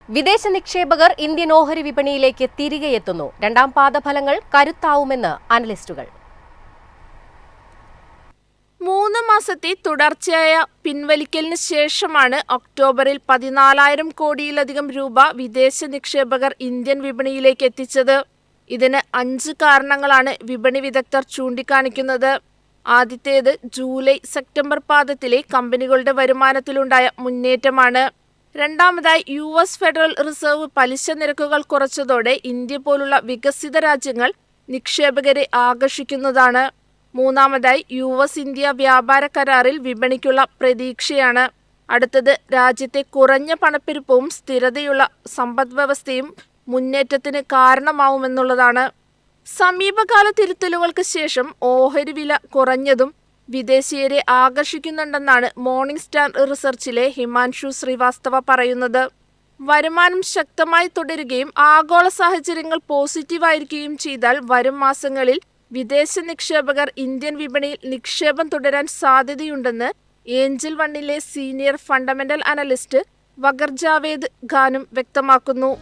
വിദേശ നിക്ഷേപകർ ഇന്ത്യൻ ഓഹരി വിപണിയിലേക്ക് തിരികെ എത്തുന്നു. രണ്ടാം പാദഫലങ്ങൾ കരുത്താവുമെന്ന് അനലിസ്റ്റുകൾ. 3 മാസത്തെ തുടർച്ചയായ പിൻവലിക്കലിന് ശേഷമാണ് ഒക്ടോബറിൽ 14,000 കോടിയിലധികം രൂപ വിദേശ നിക്ഷേപകർ ഇന്ത്യൻ വിപണിയിലേക്ക് എത്തിച്ചത്. ഇതിന് 5 കാരണങ്ങളാണ് വിപണി വിദഗ്ധർ ചൂണ്ടിക്കാണിക്കുന്നത്. ആദ്യത്തേത് ജൂലൈ-സെപ്റ്റംബർ പാദത്തിലെ കമ്പനികളുടെ വരുമാനത്തിലുണ്ടായ മുന്നേറ്റമാണ്. രണ്ടാമതായി US ഫെഡറൽ റിസർവ് പലിശ നിരക്കുകൾ കുറച്ചതോടെ ഇന്ത്യ പോലുള്ള വികസിത രാജ്യങ്ങൾ നിക്ഷേപകരെ ആകർഷിക്കുന്നതാണ്. മൂന്നാമതായി US ഇന്ത്യ വ്യാപാര കരാറിൽ വിപണിക്കുള്ള പ്രതീക്ഷയാണ്. അടുത്തത് രാജ്യത്തെ കുറഞ്ഞ പണപ്പെരുപ്പവും സ്ഥിരതയുള്ള സമ്പദ്വ്യവസ്ഥയും മുന്നേറ്റത്തിന് കാരണമാവുമെന്നുള്ളതാണ്. സമീപകാല തിരുത്തലുകൾക്ക് ശേഷം ഓഹരി വില കുറഞ്ഞതും വിദേശീയരെ ആകർഷിക്കുന്നുണ്ടെന്നാണ് മോർണിംഗ് സ്റ്റാർ റിസർച്ചിലെ ഹിമാൻഷു ശ്രീവാസ്തവ പറയുന്നത്. വരുമാനം ശക്തമായി തുടരുകയും ആഗോള സാഹചര്യങ്ങൾ പോസിറ്റീവായിരിക്കുകയും ചെയ്താൽ വരും മാസങ്ങളിൽ വിദേശ നിക്ഷേപകർ ഇന്ത്യൻ വിപണിയിൽ നിക്ഷേപം തുടരാൻ സാധ്യതയുണ്ടെന്ന് ഏഞ്ചൽ വണ്ണിലെ senior fundamental analyst Waqar Javed ഖാനും വ്യക്തമാക്കുന്നു.